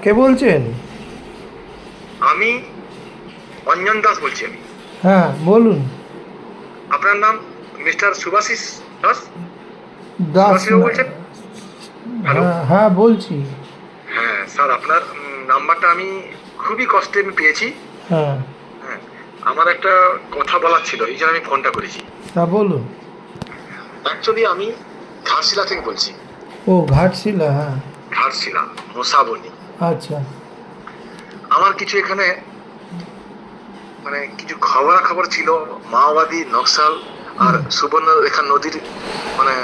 কে বলছেন? আমি অঞ্জন দাস বলছি। আমি হ্যাঁ বলুন। আপনার নাম মিস্টার সুভাশিস দাস? দাস সুভাষিসবাবু না? বলছেন? হ্যালো। হ্যাঁ হ্যাঁ বলছি। হ্যাঁ স্যার, আপনার নাম্বারটা আমি খুবই কষ্টে আমি পেয়েছি। হ্যাঁ। হ্যাঁ, আমার একটা কথা বলার ছিল, এই জন্য আমি ফোনটা করেছি। তা বলুন। অ্যাকচুয়ালি আমি ঘাটশিলা থেকে বলছি। ও ঘাটশিলা, হ্যাঁ। ঘাটশিলা মুসাবনি। আচ্ছা। আমার কিছু এখানে মানে কিছু খবরাখবর ছিল, মাওবাদী, নকশাল আর সুবর্ণরেখা নদীর মানে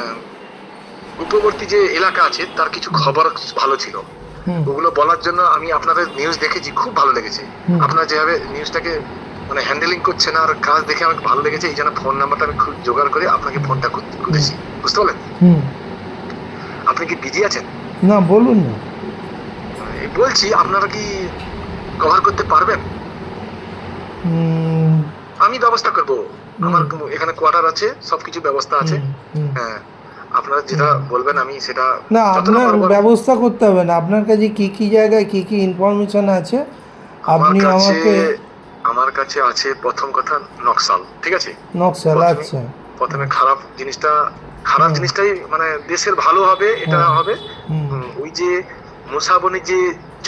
উপবর্তী যে এলাকা আছে তার কিছু খবর ভালো ছিল। হুম ওগুলো বলার জন্য আমি আপনাদের নিউজ দেখেছি, খুব ভালো লেগেছে। হুম। আপনারা যেভাবে নিউজটাকে মানে হ্যান্ডেলিং করছেন আর কাজ দেখে আমাকে ভালো লেগেছে, এই জন্য ফোন নাম্বারটা আমি খুব জোগাড় করে আপনাকে ফোনটা করেছি। বুঝতে পারলেন? হুম। আপনি কি বিজি আছেন? না বলুন না। এই বলছি, আপনারা কি কভার করতে পারবেন? হুম আমি ব্যবস্থা করব। আমার এখানে কোয়ার্টার আছে, সবকিছু ব্যবস্থা আছে। হুম হুম। হ্যাঁ, আপনারা যেটা বলবেন আমি সেটা না যতটা আপনার পারবো। ব্যবস্থা করতে হবে না, আপনার কাছে কি কি জায়গায় কি কি ইনফরমেশন আছে আমার আপনি কাছে আমাকে। আমার কাছে আছে প্রথম কথা নকশাল, ঠিক আছে? নকশাল, প্রথমে আচ্ছা। প্রথমে খারাপ হুম জিনিসটাই মানে দেশের ভালো হবে এটা হুম হবে। হুম ওই যে মুসাবনি যে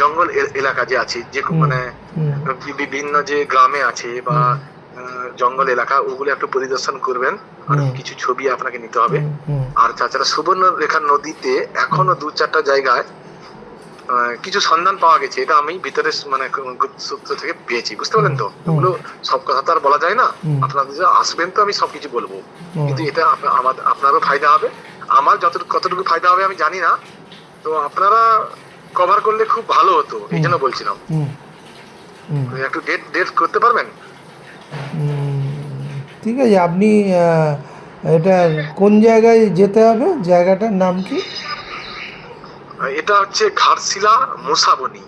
জঙ্গল এলাকা যে আছে, যে হুম মানে হুম বিভিন্ন যে গ্রামে আছে বা হুম জঙ্গল এলাকা, ওগুলো একটু পরিদর্শন করবেন। আর হুম কিছু ছবি আপনাকে নিতে হবে। হুম হুম আর তাছাড়া সুবর্ণরেখা নদীতে এখনো 2-4টা জায়গায় কিছু সন্ধান পাওয়া গেছে, এটা আমি ভিতরে মানে গুপ্ত সূত্র থেকে পেয়েছি। বুঝতে পারলেন তো? হুম ওগুলো সব কথা তো আর বলা যায় না। হুম আপনাদের যে আসবেন তো আমি সবকিছু বলবো, হুম কিন্তু এটা আপনারও ফায়দা হবে। আমার কতটুকু ফায়দা হবে আমি জানি না। তো আপনারা কভার করলে খুব ভালো হতো, এই জন্য বলছিলাম। হুম হুম একটু ডেট ডেট করতে পারবেন? ঠিক আছে। আপনি এটা কোন জায়গায় যেতে হবে, জায়গাটার নাম কি? এটা হচ্ছে ঘাটশিলা মুসাবনি।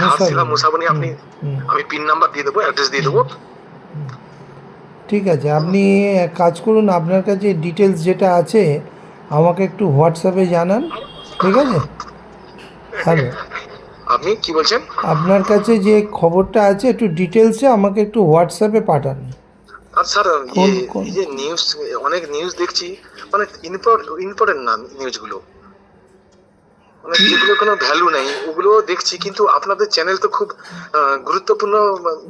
ঘাটশিলা মুসাবনি। মুসাবনি। হুম আপনি হুম আমি পিন নাম্বার দিয়ে দেবো, অ্যাড্রেস দিয়ে হুম দেবো। হুম। ঠিক আছে, আপনি এক কাজ করুন, আপনার কাছে ডিটেলস যেটা আছে আমাকে একটু হোয়াটসঅ্যাপে জানান, ঠিক আছে? হ্যালো। আপনি কি বলছেন? আপনার কাছে যে খবরটা আছে একটু ডিটেলসে আমাকে একটু হোয়াটসঅ্যাপে পাঠান। আর স্যার, কোন কোন এই যে নিউজ, অনেক নিউজ দেখছি, মানে ইম্পর্টেন্ট না নিউজগুলো, মানে কি? যেগুলো কোনো ভ্যালু নেই ওগুলো দেখছি। কিন্তু আপনাদের চ্যানেল তো খুব গুরুত্বপূর্ণ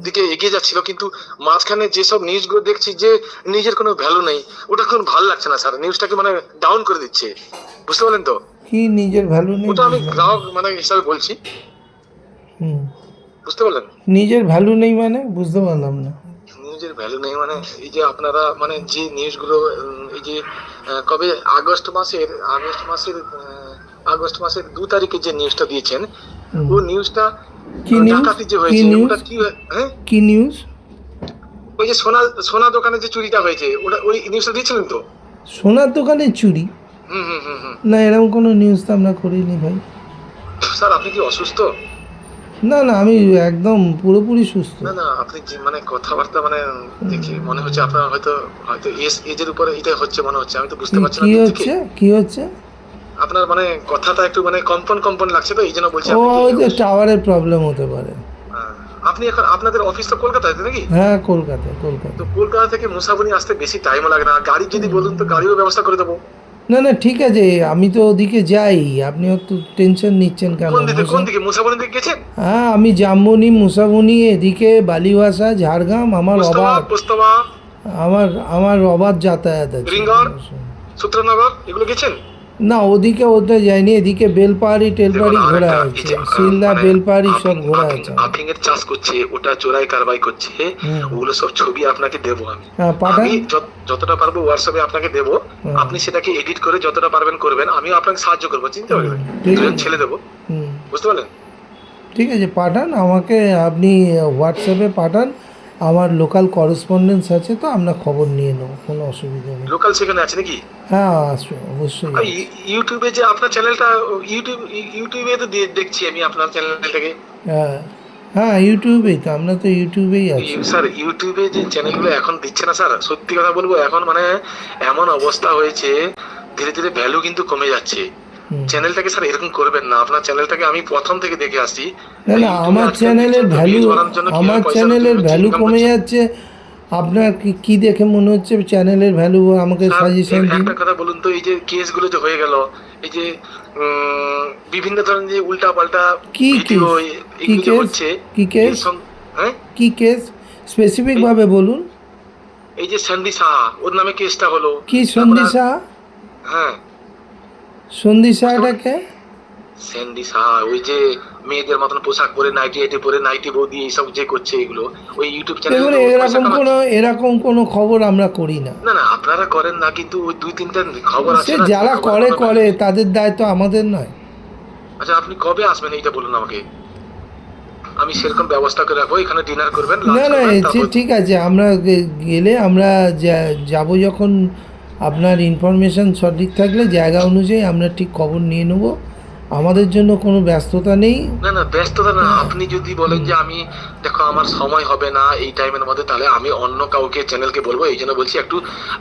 দিকে এগিয়ে যাচ্ছিল, কিন্তু মাঝখানে যেসব নিউজগুলো দেখছি যে নিজের কোনো ভ্যালু নেই, ওটা কোনো ভালো লাগছে না স্যার। নিউজটাকে মানে ডাউন করে দিচ্ছে। বুঝতে পারলেন তো? কি নিজের ভ্যালু নেই ওটা আমি বুঝলাম না। গ্রাহক মানে হিসাবে বলছি। হুম। বুঝতে পারলেন? নিজের ভ্যালু নেই মানে বুঝতে পারলাম না। নিউজের ভ্যালু নেই মানে এই যে আপনারা মানে যে নিউজগুলো এই যে কবে আগস্ট মাসের 2 তারিখে যে নিউজটা দিয়েছেন, হুম। ও নিউজটা কি নিউজ? ডাকাতি যে কি হয়েছে নিউজ? ওটা কি হ্যাঁ, কি নিউজ? ওই যে সোনা সোনা দোকানে যে চুরিটা হয়েছে, ওটা ওই নিউজটা দিয়েছিলেন তো? সোনার দোকানে চুরি? হুম হুম হুম হুম। না, এরকম কোনো নিউজ তো আমরা করিনি ভাই। স্যার, আপনি কি অসুস্থ? না না, আমি একদম পুরোপুরি সুস্থ। না না, আপনি যে মানে কথাবার্তা মানে দেখে মনে হচ্ছে আপনার হয়তো হয়তো এজের উপরে এটা হচ্ছে মনে হচ্ছে, আমি তো বুঝতে কি পারছি না কি দূর থেকে। হচ্ছে, কি হচ্ছে? আপনার মানে কথাটা একটু মানে কম্পন কম্পন লাগছে, তো এই জন্য বলছি ও, আপনি কি ওই যে টাওয়ারের প্রবলেম হতে পারে। আহ, আপনি এখন আপনাদের অফিস তো কলকাতায় নাকি? হ্যাঁ, কলকাতা তো কলকাতা। কলকাতা থেকে মুসাফরি আসতে বেশি টাইমও লাগে না, গাড়ি যদি বলুন তো গাড়িও ব্যবস্থা করে দেবো। না না, ঠিক আছে, আমি তো ওদিকে যাই, আপনি অত টেনশন নিচ্ছেন কেন? কোন দিকে মুসাফরি দিকে গেছেন? হ্যাঁ, আমি জামবনি, মুসাবনি, এদিকে বালিভাষা, ঝাড়গ্রাম, পোস্তবা, আমার আমার অবাধ যাতায়াত আছে। রিঙ্গড়, সূত্রনগর, এগুলো গেছেন? না, ওদিকে ওটা যায়নি, এদিকে বেলপাহাড়ি দেখুন, টেলপাহাড়ি আর ঘোরা একটা এই আছে, যে শিলদা মানে বেলপাহাড়ি সব ঘোরা আছে আমার। আফিং এর চাষ করছে, ওটা চোরাই কারবাই করছে, হুম। ওগুলো সব ছবি আপনাকে দেবো আমি। হ্যাঁ পাঠান। আমি যতটা পারবো হোয়াটসঅ্যাপে আপনাকে দেবো। হুম আপনি সেটাকে এডিট করে যতটা পারবেন করবেন, আমিও আপনাকে সাহায্য করবো, চিন্তা করবেন। ঠিক দুজন আছে। ছেলে দেবো। হুম। বুঝতে পারলেন? ঠিক আছে, পাঠান আমাকে, আপনি হোয়াটসঅ্যাপে পাঠান। আমার লোকাল করেসপন্ডেন্স আছে, তো আমরা খবর নিয়ে নেবো, কোনো অসুবিধা নেই। লোকাল সেখানে আছে নাকি? হ্যাঁ অবশ্যই আর আছে। ইউটিউবে যে আপনার চ্যানেলটা, ইউটিউবে তো দেখছি আমি আপনার চ্যানেলটাকে। হ্যাঁ হ্যাঁ, ইউটিউবেই তো, আমরা তো ইউটিউবেই আছি। স্যার, ইউটিউবে যে চ্যানেলগুলো এখন দিচ্ছে না স্যার, সত্যি কথা বলবো এখন মানে এমন অবস্থা হয়েছে, ধীরে ধীরে ভ্যালু কিন্তু কমে যাচ্ছে। চ্যানেলটাকে স্যার এরকম করবেন না। আপনার চ্যানেলটাকে আমি প্রথম থেকে দেখে আসছি। না না, আমার চ্যানেলের ভ্যালু, আমার চ্যানেলের ভ্যালু কমে যাচ্ছে। আপনার কি দেখে মনে হচ্ছে চ্যানেলের ভ্যালু? আমাকে স্যার সাজেশন দিন। একটা কথা বলুন তো, এই যে কেসগুলো যে হয়ে গেল, এই যে বিভিন্ন ধরনের যে উল্টা পাল্টা কি ভিডিও কেস? কি এগুলো যে কেস? হচ্ছে, কি কেস? হ্যাঁ, কি কেস স্পেসিফিক ভাবে বলুন। এই যে সন্ধি সাহা, ওর নামে কেসটা হলো। কি তারপর সন্ধি সাহা? হ্যাঁ, সন্ধি সাহাটাকে? স্যান্ডি সাহা ওই যে মেয়েদের মতন পোশাক পরে, নাইটি পরে, নাইটি বৌদি এইসব যে করছে এগুলো, ওই ইউটিউব চ্যানেলে দেখুন, তো পয়সা এরকম কোনো কামাচ্ছে। খবর আমরা করি না। না না, আপনারা করেন না, কিন্তু ওই দুই তিনটা খবর আছে সে না, যে যারা খবরের করে কোনো করে value নেই। তাদের দায়িত্ব, আমাদের নয়। আচ্ছা, আপনি কবে আসবেন এইটা বলুন আমাকে, আমি সেরকম ব্যবস্থা করে রাখবো। এখানে ডিনার করবেন, না লাঞ্চ না, করবেন, তারপর ঠিক আছে, আমরা গেলে আমরা যাব যখন, আপনার ইনফরমেশন সঠিক থাকলে জায়গা অনুযায়ী আমরা ঠিক খবর নিয়ে নেব। আমাদের জন্য কোনো ব্যস্ততা নেই। না না, ব্যস্ততা না। আপনি যদি বলেন যে আমি, দেখো আমার সময় হবে না এই টাইমের মধ্যে, তাহলে আমি অন্য কাউকে চ্যানেলকে বলবো। এই জন্য বলছি একটু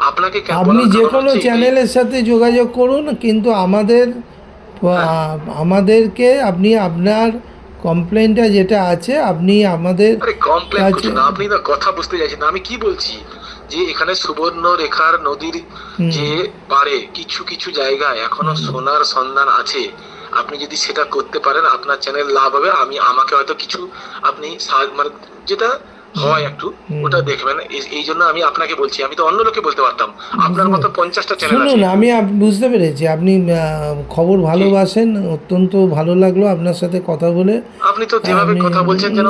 আপনাকে আপনি বলার যে কারণ কোনো হচ্ছে এটাই। চ্যানেলের সাথে যোগাযোগ করুন, কিন্তু আমাদেরকে আপনি আপনার কমপ্লেনটা যেটা আছে আপনি আমাদের আরে কমপ্লেন কাছে। করছি না, আপনি না কথা বুঝতে চাইছেন না। আমি কি বলছি, যে এখানে সুবর্ণ রেখার নদীর হুম, যে পারে কিছু কিছু জায়গায় এখনো সোনার সন্ধান আছে। আপনি যদি সেটা করতে পারেন, আপনার চ্যানেল লাভ হবে। আমাকে হয়তো কিছু আপনি মানে যেটা হয় একটু হুম। ওটা দেখবেন। এই জন্য আমি আপনাকে বলছি, আমি তো অন্য লোকে বলতে পারতাম। আপনার মতো 50টা চ্যানেল শুনুন, আছে। আমি বুঝতে পেরেছি আপনি খবর ভালোবাসেন, অত্যন্ত ভালো লাগলো আপনার সাথে কথা বলে। আপনি তো যেভাবে আমি কথা বলছেন যেন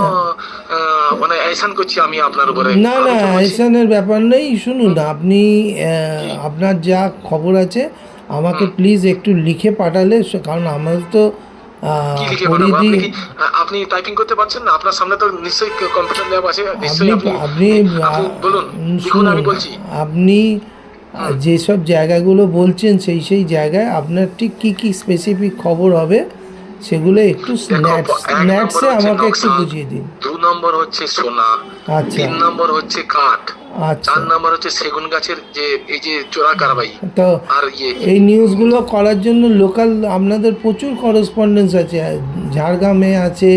মানে এহসান করছি আমি আপনার উপরে। না না, আমি তো বলছি এসানের ব্যাপার নেই। শুনুন, আপনি কি, আপনার যা খবর আছে আমাকে হুম, প্লিজ একটু লিখে পাঠালে, কারণ আমাদের তো কি লিখে পাঠাবো? পরিধি। আপনি টাইপিং করতে পারছেন না? আপনার সামনে তো নিশ্চয়ই কম্পিউটার ল্যাব আছে, আপনি নিশ্চয়ই আপনি আপনি আপনি বলুন, লিখুন, শুনুন, আমি বলছি। আপনি হুম, যেসব জায়গাগুলো বলছেন সেই জায়গায় আপনার ঠিক কী কী স্পেসিফিক খবর হবে সেগুলো একটু দেখো, এক নম্বর ন্যাটসে হচ্ছে আমাকে একটু নকশাল, বুঝিয়ে দিন। 2 নম্বর হচ্ছে সোনা, আচ্ছা 3 নম্বর হচ্ছে কাঠ, আচ্ছা। 4 নম্বর হচ্ছে সেগুন গাছের যে এই যে চোরা কারবাই, তো আর এই নিউজগুলো করার জন্য লোকাল আপনাদের প্রচুর করেসপন্ডেন্স আছে। ঝাড়গ্রামে আছে,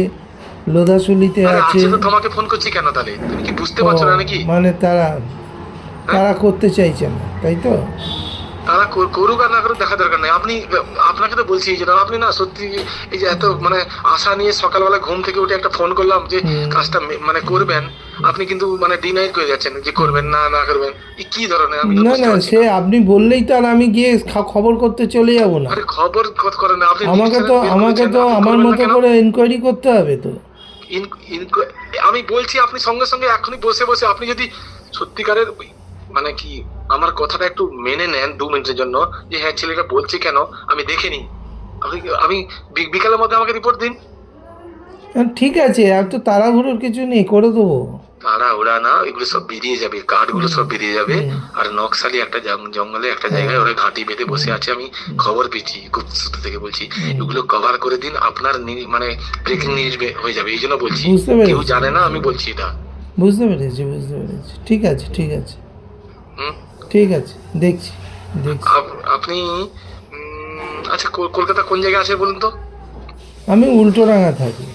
লোধাশুলিতে আরে আছে। আছে তো, তোমাকে ফোন করছি কেন তাহলে? তুমি কি বুঝতে ও, পারছো না নাকি? মানে তারা হ্যাঁ, তারা করতে চাইছে না, তাই তো? তারা করুক আর না করুক দেখা দরকার নাই। আপনাকে তো বলছি যে আপনি না সত্যি, এই যে এত মানে আশা নিয়ে সকালবেলা ঘুম থেকে উঠে একটা ফোন করলাম যে হুম। কাজটা মানে করবেন, আপনি কিন্তু মানে ডিনাই করে যাচ্ছেন যে করবেন না, না করবেন। কি ধরনের, আমি তো না বুঝতে না, পারছি সে না। আপনি বললেই তো আর আমি গিয়ে খবর করতে চলে যাব না। আরে খবর করেন না আপনি, আমাকে তো আমাকে আমার মতো করে এনকোয়ারি করতে হবে তো। আমি বলছি আপনি সঙ্গে সঙ্গে এখনই বসে বসে আপনি যদি সত্যিকারের মানে কি আমার কথাটা একটু মেনে নেন 2 মিনিটের জন্য, যে হ্যাঁ ছেলেটা বলছে কেন, আমি দেখে নিই। আমি বিকালের মধ্যে আমাকে রিপোর্ট দিন। ঠিক আছে, এত তাড়াহুড়োর কিছু নেই, করে দেবো। তারা ওরা না, এগুলো সব বেরিয়ে যাবে, কাঠগুলো সব বেরিয়ে যাবে। হুম। আর নকশালি একটা জঙ্গলে একটা হ্যাঁ। জায়গায় ওরা ঘাঁটি বেঁধে বসে আছে, আমি খবর পেয়েছি, গুপ্ত সূত্র থেকে বলছি। এগুলো কভার করে দিন, আপনার মানে ব্রেকিং নিউজ হয়ে যাবে। এই জন্য বলছি, বুঝতে পেরেছি, কেউ জানে না, আমি বলছি এটা। বুঝতে পেরেছি। ঠিক আছে, ঠিক আছে, হুম, ঠিক আছে, দেখছি দেখছি। আপনি আচ্ছা, কলকাতা কোন জায়গায় আছে বলুন তো? আমি উল্টোডাঙা থাকি।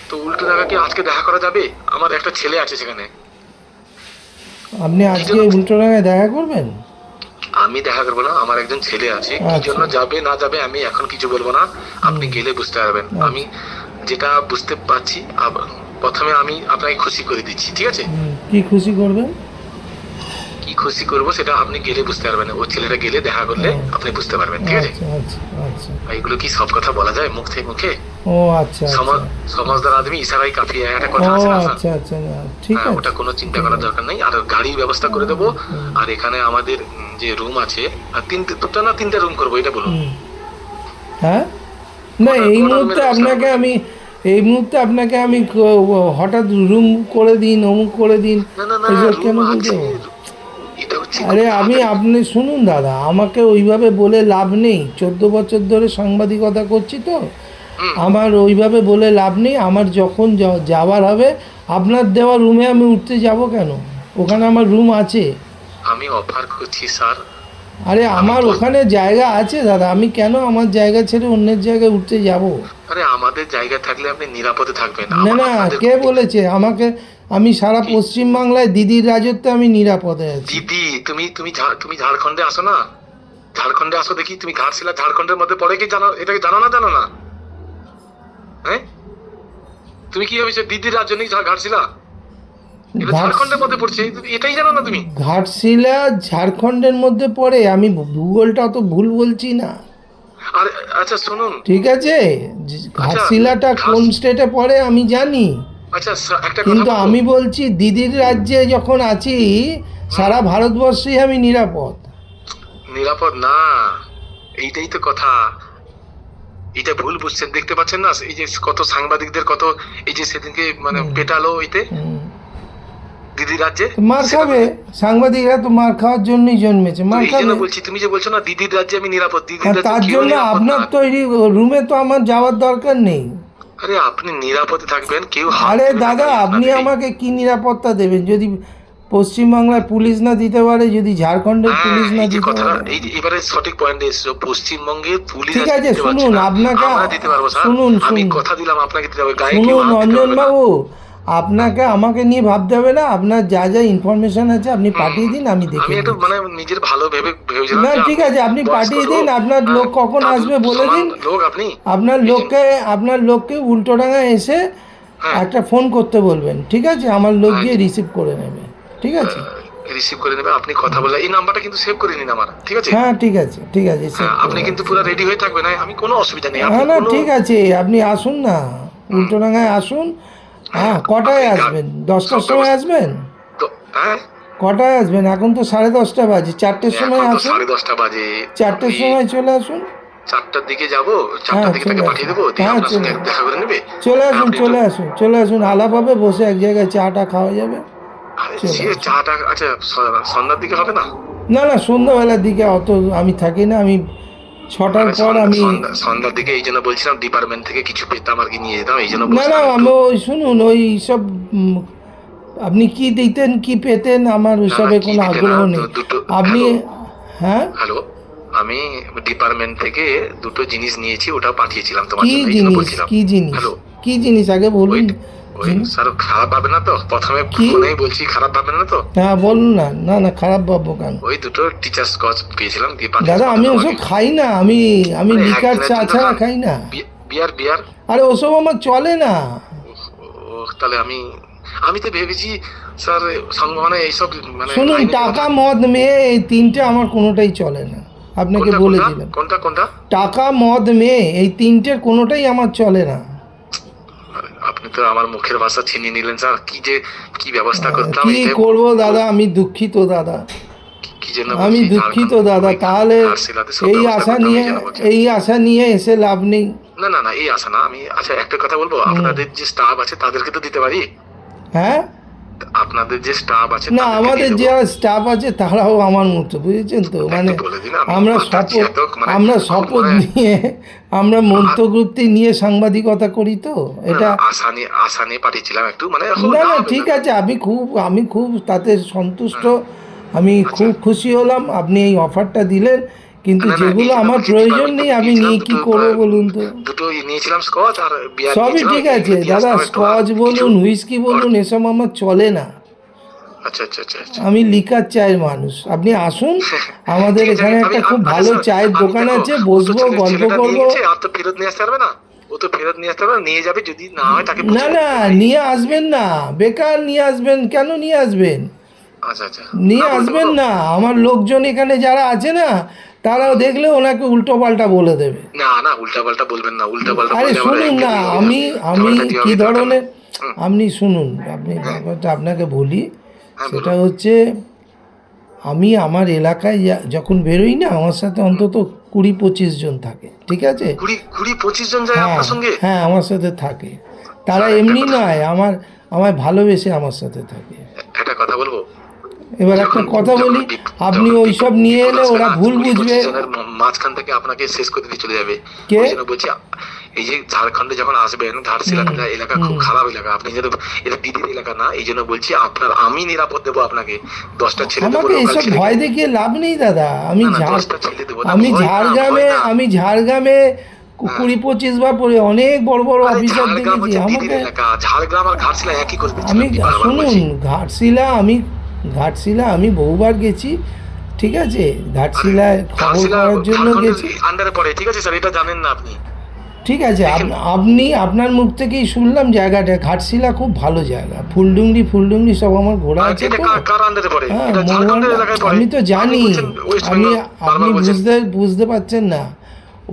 তো উল্টো জায়গা কি আজকে দেখা করা যাবে? আমার একটা ছেলে আছে সেখানে। আপনি কি আজকে জন্য? উল্টোডাঙায় দেখা করবেন? আমি দেখা করবো না, আমার একজন ছেলে আছে। কি আচ্ছা। জন্য যাবে না যাবে আমি এখন কিছু বলবো না, আপনি গেলে বুঝতে পারবেন। আমি যেটা বুঝতে পারছি, প্রথমে আমি আপনাকে খুশি করে দিচ্ছি, ঠিক আছে? কি খুশি করবেন? কি খুশি করবো সেটা আপনি গেলে বুঝতে পারবেন, ও ছেলেটা গেলে দেখা করলে আপনি বুঝতে পারবেন, ঠিক আছে? আচ্ছা আচ্ছা আচ্ছা। এইগুলো কি সব কথা বলা যায় মুখ থেকে মুখে? ও আচ্ছা আচ্ছা। সমাজদার আদমি ইশারাই কাফি, একটা ও কথা আছে না স্যার? আচ্ছা আচ্ছা, না ঠিক হ্যাঁ, আছে। ওটা কোনো চিন্তা করার দরকার নেই। আর গাড়ির ব্যবস্থা করে দেবো। আর এখানে আমাদের যে রুম আছে, আর দুটো না 3টে রুম করবো, এটা বলুন। হ্যাঁ, না এই কোন মুহূর্তে রুমের আপনাকে আমি হঠাৎ রুম করে দিন, অমুক করে দিন, না না না, এসব কেন রুম বলতে আছে। হবে? এটা হচ্ছে আরে আপনি শুনুন দাদা, আমাকে ওইভাবে বলে লাভ নেই। 14 বছর ধরে সাংবাদিকতা করছি তো, আমার ওইভাবে বলে লাভ নেই। আমার যখন যাওয়ার হবে, আপনার দেওয়া রুমে আমি উঠতে যাব কেন? ওখানে আমার রুম আছে। আমি অফার করছি স্যার, আরে আমার ওখানে জায়গা আছে দাদা, আমি কেন আমার জায়গা ছেড়ে অন্যের জায়গায় উঠতে যাব? আরে আমাদের জায়গা থাকলে আপনি নিরাপদে থাকবেন। না না, কে বলেছে আমাকে? আমি সারা পশ্চিম বাংলায় দিদির রাজত্বে আমি নিরাপদে আছি। দিদি, তুমি ঝাড়খণ্ডে আসো না, ঝাড়খণ্ডে আসো দেখি। তুমি ঘাটশিলা ঝাড়খণ্ডের মধ্যে পড়ে কি জানো? এটাকে জানো না? হ্যাঁ, তুমি কি ভেবেছো দিদির রাজ্য নেই ঘাটশিলা? এটা ঝাড়খণ্ডের মধ্যে পড়ছে, এটাই জানো না তুমি? ঘাটশিলা ঝাড়খণ্ডের মধ্যে পড়ে? আমি ভূগোলটা অত ভুল বলছি না। আর আচ্ছা শুনুন, ঠিক আছে, ঘাটশিলাটা কোন স্টেটে পড়ে আমি জানি, আচ্ছা একটা কথা কিন্তু বলবো? আমি বলছি দিদির রাজ্যে যখন আছি সারা ভারতবর্ষেই আমি নিরাপদ। নিরাপদ না, এইটাই তো কথা। এটা ভুল বুঝছেন, দেখতে পাচ্ছেন না এই যে কত সাংবাদিকদের কত এই যে সেদিনকে মানে পেটালো ওইতে হুম। দিদি রাজ্যে। মার খাবে, সাংবাদিকরা তো মার খাওয়ার জন্যই জন্মেছে, মার এই জন্য খাবে। বলছি, তুমি যে বলছো না দিদির রাজ্যে আমি নিরাপদ, দিদির আর রাজ্যে তার কেউ জন্য নিরাপদ আপনার না। তৈরি রুমে তো আমার যাওয়ার দরকার নেই। আরে আপনি নিরাপদে থাকবেন, কেউ হাত আরে দেবে না দাদা, গায়ে আপনি আপনাকে। আমাকে কি নিরাপত্তা দেবেন যদি পশ্চিমবাংলার পুলিশ না দিতে পারে, যদি ঝাড়খণ্ডের হ্যাঁ, পুলিশ না এই যে দিতে কথাটা, পারে? এই যে এবারে সঠিক পয়েন্টে এসেছো, পশ্চিমবঙ্গের পুলিশ ঠিক আজকে আছে, দিতে পারছে শুনুন, না। আপনাকে আমরা দিতে পারবো স্যার, শুনুন আমি শুনুন কথা দিলাম আপনাকে দিতে হবে, গায়ে কেউ শুনুন হাত দিতে অঞ্জন পারবে না। বাবু, আপনাকে আমাকে নিয়ে ভাবতে হবে না। আপনার যা যা ইনফরমেশন আছে আপনি পাঠিয়ে দিন, আমি দেখে আমি একটু নিচ্ছি। মানে নিজের ভালো ভেবেছিলাম না যে ঠিক আছে, আপনি বয়স্ক পাঠিয়ে লোক, দিন। আপনার হ্যাঁ, লোক কখন দাদু আসবে বলে সমান দিন। লোক আপনি। আপনার লোককে উল্টোডাঙা এসে হ্যাঁ, একটা ফোন করতে বলবেন, ঠিক আছে? আমার লোক গিয়ে রিসিভ করে নেবে, ঠিক আছে? রিসিভ করে নেবে। আপনি কথা বলে এই নাম্বারটা কিন্তু সেভ করে নিন আমার, ঠিক আছে? হ্যাঁ ঠিক আছে, ঠিক আছে, হ্যাঁ, save করে আপনি কিন্তু রাখছি। পুরো রেডি হয়ে থাকবেন, আমি কোনো অসুবিধা নেই। আপনি হ্যাঁ না কোনো ঠিক আছে, আপনি আসুন না, উল্টোডাঙায় আসুন। হ্যাঁ, কটায় আপনি আসবেন? 10টার সব সময় ব্যবস্থা- আসবেন? তো হ্যাঁ, কটায় আসবেন? এখন তো 10:30 বাজে, 4টের সময় এখন তো আসুন। 10:30 বাজে। 4টের আমি সময় চলে আসুন। 4টার দিকে যাবো, হ্যাঁ 4টার দিকে তাকে চলে পাঠিয়ে আসুন, দেবো, দিয়ে হ্যাঁ আপনার সঙ্গে চলে দেখা করে নেবে। চলে হ্যাঁ, আসুন, আপনি চলে একটু- আসুন, চলে আসুন। আলাপ হবে, বসে এক জায়গায় চাটা খাওয়া যাবে। আরে চলে সে আসুন। চাটা আচ্ছা সন্ধ্যার দিকে হবে না? না না, সন্ধ্যাবেলার দিকে অত আমি থাকি না, আমি 6টার আরে পর আমি। সন্ধ্যার দিকে এই জন্য বলছিলাম, ডিপার্টমেন্ট থেকে কিছু পেতাম আর কি, নিয়ে যেতাম, এই জন্য না না, বলছিলাম আমি একটু। ওই শুনুন, ওই সব আপনি কি দিতেন কি পেতেন আমার ওইসবে কি কোনো দিতে আগ্রহ না, নেই। দুটো আপনি হ্যাঁ, হ্যালো, আমি ডিপার্টমেন্ট থেকে দুটো জিনিস নিয়েছি, ওটা পাঠিয়েছিলাম তোমার কি জন্য, এই জন্য জিনিস? বলছিলাম। কি জিনিস? হ্যালো, কি জিনিস আগে ওই বলুন। ওই স্যার খারাপ ভাবে না তো? প্রথমে কি? ফোনেই বলছি, খারাপ ভাবে না তো? হ্যাঁ বলুন না, না না, খারাপ ভাববো কেন? ওই দুটো টিচার্স কচ পেয়েছিলাম, দিয়ে দাদা পাঠিয়েছিলাম আমি ওসব খাই না, আমি মানে লিকার একদিনের চা জন্য ছাড়া খান? খাই না। বিয়ার বিয়ার? আরে ওসব আমার চলে না। ও তাহলে আমি তো ভেবেছি স্যার মানে এইসব মানে শুনুন, লাইনে টাকা কথা- মদ মেয়ে এই তিনটে আমার কোনোটাই চলে না, আপনাকে কোনটা বলে কোনটা দিলাম। কোনটা কোনটা? টাকা মদ মেয়ে এই তিনটের কোনোটাই আমার চলে না। আরে, আপনি তো আমার মুখের ভাষা ছিনিয়ে নিলেন স্যার, কি ব্যবস্থা করতাম কি এইটাই করব দাদা, আমি দুঃখিত দাদা, কি জন্য আমি বলছি, দুঃখিত ঝাড়খণ্ড, দাদা। ওই তাহলে ঘাটশিলাতে সব এই ব্যবস্থা আশা করতাম, নিয়ে এই জন্য বলছি। এই আশা নিয়ে এসে লাভ নেই। না না না, এই আশা না, আমি আচ্ছা একটা কথা বলবো, আপনাদের যে স্টাফ আছে তাদেরকে তো দিতে পারি। হ্যাঁ, আপনাদের যে স্টাফ আছে না তাদেরকে আমাদের দিয়ে যে দেবো। স্টাফ আছে তারাও আমার মতো, বুঝেছেন তো? মানে একটু বলে দিন, আমি আমরা পাঠাচ্ছি, শপথ এত মানে আমরা খুব শপথ মানে- নিয়ে আমরা মন্ত্রগুপ্তি নিয়ে সাংবাদিকতা করি, তো এটা আশা নিয়ে পাঠিয়েছিলাম একটু মানে না না ঠিক আছে, আমি খুব তাতে সন্তুষ্ট, আমি খুব খুশি হলাম আপনি এই অফারটা দিলেন, কিন্তু না, না, যেগুলো এই আমার বলছি, প্রয়োজন আমি নেই তো আমি নিয়েছিলাম নিয়ে কি দুটো, করবো বলুন তো? দুটো নিয়েছিলাম স্কচ আর বিয়ার সবই নিয়েছিলাম, ঠিক আছে এগুলো দিয়ে দাদা, আসতাম একটু, আর স্কচ কিছু- বলুন, হুইস্কি বলুন, এসব আমার চলে না। আচ্ছা আচ্ছা আচ্ছা আচ্ছা। আমি লিকার চায়ের মানুষ। আপনি আসুন, আমাদের ঠিক আছে, এখানে একটা খুব ভালো চায়ের দোকান আছে, বসবো, গল্প করবো। আর তো ফেরত নিয়ে আসতে পারবে না, ও তো ফেরত নিয়ে আসতে পারবে না, নিয়ে যাবে, যদি না হয় তাকে না বুঝিয়ে না, দিতে হবে। নিয়ে আসবেন না, বেকার নিয়ে আসবেন কেন? নিয়ে আসবেন, আচ্ছা আচ্ছা, নিয়ে না, বলতে আসবেন পারো? না। আমার লোকজন এখানে যারা আছে না, তারাও দেখলে ওনাকে উল্টো পাল্টা বলে দেবে। না না, উল্টা পাল্টা বলবেন না, উল্টা পাল্টা আরে বললে আবার শুনুন না, একঘেয়েমি হবে, আমি ঝগড়াঝাটি হবে, কি দরকার ধরনের, নেই। হুম, আপনি শুনুন, আপনি ব্যাপারটা আপনাকে বলি, হ্যাঁ, সেটা বলুন। হচ্ছে আমি আমার এলাকায় যখন বেরোই না, আমার সাথে অন্তত 20-25 জন থাকে, ঠিক আছে? 20-25 জন যায় হ্যাঁ আপনার সঙ্গে? হ্যাঁ, আমার সাথে থাকে। তারা আর একটা এমনি কথা- নয়, আমায় ভালোবেসে আমার সাথে থাকে। একটা কথা বলবো, এবার একটা কথা বলি, আপনি ওইসব নিয়ে এলে ওরা ভুল বুঝবে। মাঝখান থেকে আপনাকে শেষ করে দিয়ে চলে যাবে। কে? ওই জন্য বলছি এই যে ঝাড়খণ্ডে যখন আসবেন, ঘাটশিলা এলাকা খুব খারাপ এলাকা, আপনি যেন, এটা দিদির এলাকা না, এই জন্য বলছি আমি নিরাপদ দেবো আপনাকে। 10টা ছেলে দেবো, আমাকে local এসব ছেলে। ভয় দেখিয়ে লাভ নেই দাদা। আমি না, 10টা ছেলে দেবো না, আমি ভয় না, ঝাড়গ্রামে ভয় না। আমি ঝাড়গ্রামে 20-25 বার পরে অনেক বড় বড় আরে অফিসার ঝাড়গ্রাম দেখেছি। হচ্ছে দিদির আমাকে এলাকা, ঝাড়গ্রাম আর ঘাটশিলা একই করে দিচ্ছি, আমি বারবার শুনুন, বলছি। ঘাটশিলা আমি বহুবার গেছি, ঠিক আছে, ঘাটশিলায় খবর ঘাটশিলা করার জন্য ঝাড়খণ্ডের গেছি। আন্ডারে পড়ে, ঠিক আছে স্যার, এটা জানেন না আপনি? ঠিক আছে, আপনি আপনার মুখ থেকেই শুনলাম জায়গাটা, ঘাটশিলা খুব ভালো জায়গা, ফুলডুংরি সব আমার ঘোরা আর আছে এটা তো। কার আন্ডারে পড়ে? হ্যাঁ, এটা ঝাড়খণ্ডের এলাকায় পড়ে। আমি তো জানি। আপনি বলছেন ওয়েস্ট আপনি বেঙ্গল, বারবার বলছেন। বুঝতে পারছেন না,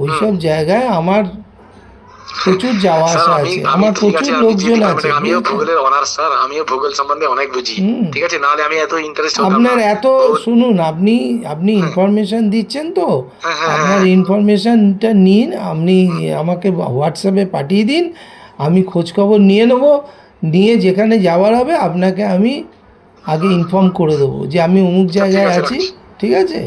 ওইসব জায়গায় আমার প্রচুর যাওয়া স্যার, আসা আমি আছে, আমি আমার ঠিক প্রচুর আছে, আমি যে লোকজন আছে, ডিপার্টমেন্টে, আমিও বুঝেছেন? ভূগোলের অনার্স স্যার, আমিও ভূগোল সম্বন্ধে অনেক বুঝি, হুম। ঠিক আছে, নাহলে আমি এত ইন্টারেস্ট হতাম আপনার না। এত শুনুন, আপনি ইনফরমেশন দিচ্ছেন তো, হ্যাঁ, হ্যাঁ, আপনার ইনফরমেশনটা নিন, আপনি আমাকে হোয়াটসঅ্যাপে পাঠিয়ে দিন, আমি খোঁজখবর নিয়ে নেব, নিয়ে যেখানে যাওয়ার হবে আপনাকে আমি আগে ইনফর্ম করে দেবো যে আমি অমুক জায়গায় আছে, আছি, রাখছি। ঠিক আছে?